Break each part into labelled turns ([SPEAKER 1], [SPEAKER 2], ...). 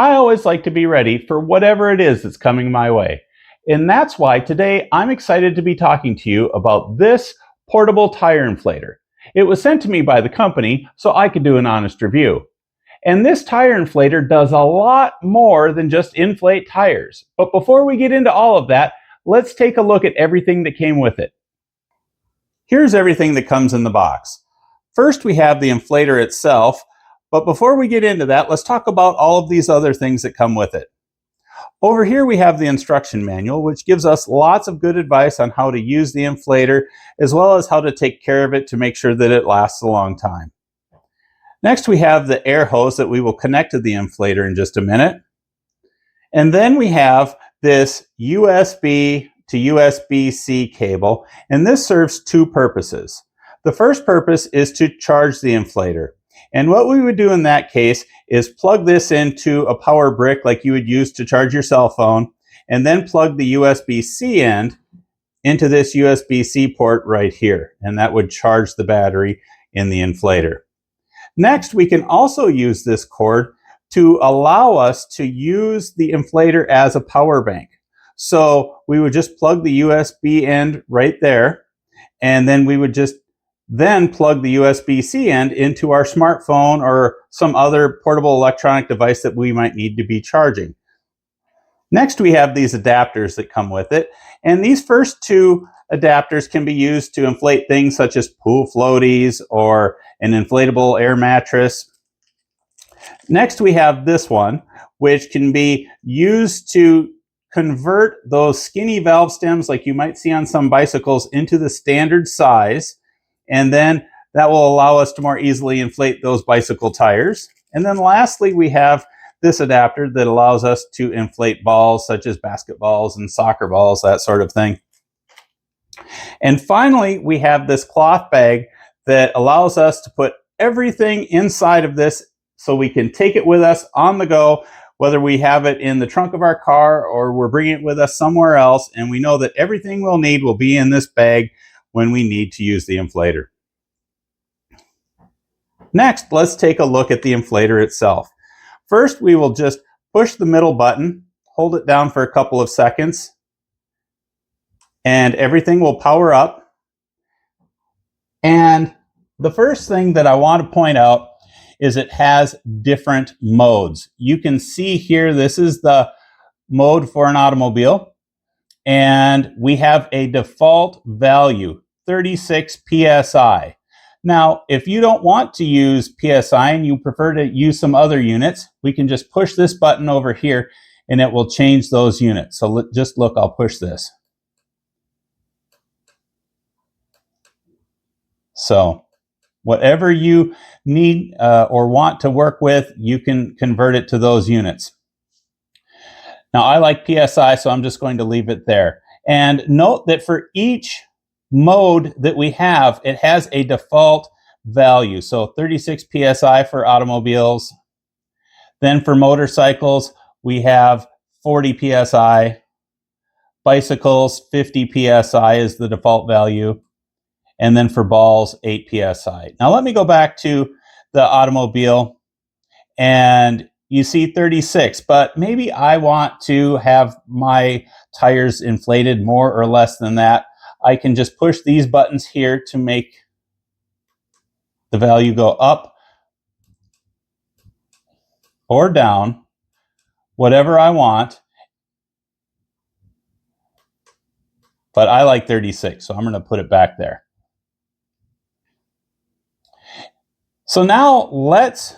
[SPEAKER 1] I always like to be ready for whatever it is that's coming my way. And that's why today I'm excited to be talking to you about this portable tire inflator. It was sent to me by the company so I could do an honest review. And this tire inflator does a lot more than just inflate tires. But before we get into all of that, let's take a look at everything that came with it. Here's everything that comes in the box. First, we have the inflator itself. But before we get into that, let's talk about all of these other things that come with it. Over here we have the instruction manual, which gives us lots of good advice on how to use the inflator, as well as how to take care of it to make sure that it lasts a long time. Next we have the air hose that we will connect to the inflator in just a minute. And then we have this USB to USB-C cable, and this serves two purposes. The first purpose is to charge the inflator. And what we would do in that case is plug this into a power brick like you would use to charge your cell phone, and then plug the USB-C end into this USB-C port right here, and that would charge the battery in the inflator. Next, we can also use this cord to allow us to use the inflator as a power bank. So we would just plug the USB end right there, and then we would just plug the USB-C end into our smartphone or some other portable electronic device that we might need to be charging. Next, we have these adapters that come with it, and these first two adapters can be used to inflate things such as pool floaties or an inflatable air mattress. Next, we have this one, which can be used to convert those skinny valve stems like you might see on some bicycles into the standard size. And then that will allow us to more easily inflate those bicycle tires. And then lastly, we have this adapter that allows us to inflate balls such as basketballs and soccer balls, that sort of thing. And finally, we have this cloth bag that allows us to put everything inside of this so we can take it with us on the go, whether we have it in the trunk of our car or we're bringing it with us somewhere else. And we know that everything we'll need will be in this bag when we need to use the inflator. Next, let's take a look at the inflator itself. First, we will just push the middle button, hold it down for a couple of seconds, and everything will power up. And the first thing that I want to point out is it has different modes. You can see here, this is the mode for an automobile. And we have a default value, 36 PSI. Now, if you don't want to use PSI and you prefer to use some other units, we can just push this button over here and it will change those units. So just look, I'll push this. So whatever you need or want to work with, you can convert it to those units. Now, I like PSI, so I'm just going to leave it there. And note that for each mode that we have, it has a default value. So 36 PSI for automobiles. Then for motorcycles, we have 40 PSI. Bicycles, 50 PSI is the default value. And then for balls, 8 PSI. Now let me go back to the automobile, and you see 36, but maybe I want to have my tires inflated more or less than that. I can just push these buttons here to make the value go up or down, whatever I want. But I like 36, so I'm going to put it back there. So now let's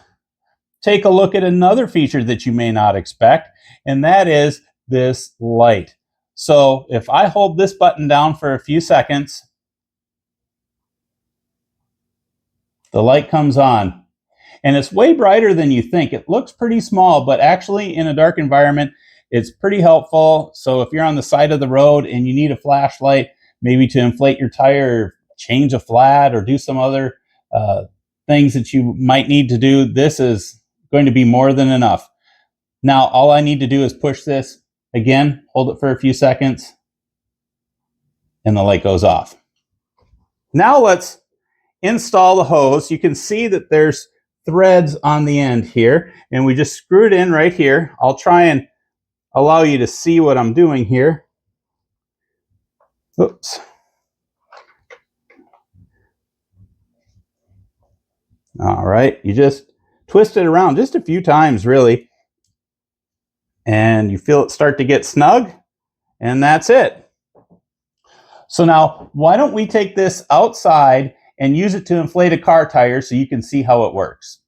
[SPEAKER 1] take a look at another feature that you may not expect, and that is this light. So if I hold this button down for a few seconds, the light comes on. And it's way brighter than you think. It looks pretty small, but actually in a dark environment, it's pretty helpful. So if you're on the side of the road and you need a flashlight, maybe to inflate your tire, change a flat, or do some other things that you might need to do, this is going to be more than enough. Now, all I need to do is push this again, hold it for a few seconds, and the light goes off. Now let's install the hose. You can see that there's threads on the end here, and we just screw it in right here. I'll try and allow you to see what I'm doing here. Oops. All right, you just twist it around just a few times, really, and you feel it start to get snug, and that's it. So now, why don't we take this outside and use it to inflate a car tire so you can see how it works.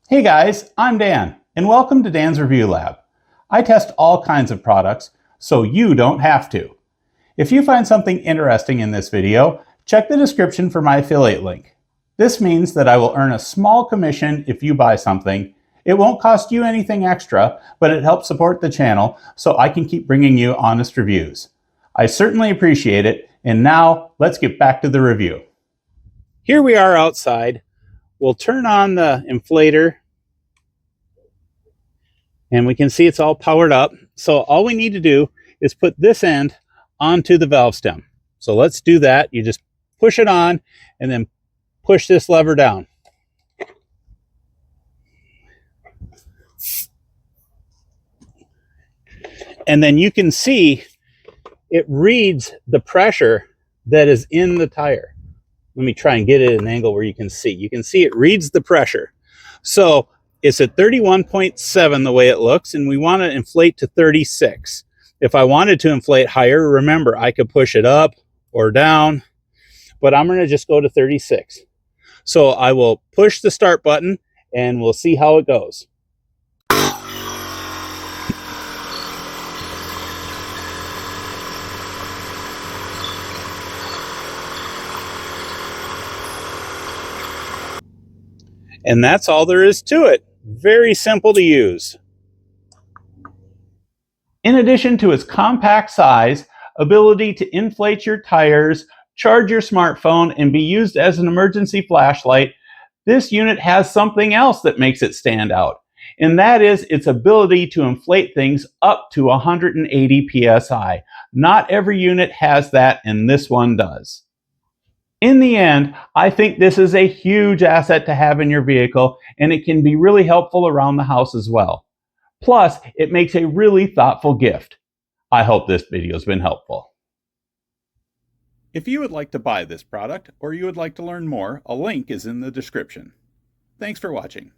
[SPEAKER 1] Hey guys, I'm Dan, and welcome to Dan's Review Lab. I test all kinds of products, so you don't have to. If you find something interesting in this video, check the description for my affiliate link. This means that I will earn a small commission if you buy something. It won't cost you anything extra, but it helps support the channel so I can keep bringing you honest reviews. I certainly appreciate it, and now let's get back to the review. Here we are outside. We'll turn on the inflator, and we can see it's all powered up. So all we need to do is put this end onto the valve stem. So let's do that. You just push it on and then push this lever down. And then you can see it reads the pressure that is in the tire. Let me try and get it at an angle where you can see. You can see it reads the pressure. So it's at 31.7 the way it looks, and we want to inflate to 36. If I wanted to inflate higher, remember, I could push it up or down, but I'm going to just go to 36. So I will push the start button, and we'll see how it goes. And that's all there is to it. Very simple to use. In addition to its compact size, ability to inflate your tires, charge your smartphone, and be used as an emergency flashlight, this unit has something else that makes it stand out, and that is its ability to inflate things up to 180 psi. Not every unit has that, and this one does. In the end, I think this is a huge asset to have in your vehicle, and it can be really helpful around the house as well. Plus, it makes a really thoughtful gift. I hope this video has been helpful. If you would like to buy this product or you would like to learn more, a link is in the description. Thanks for watching.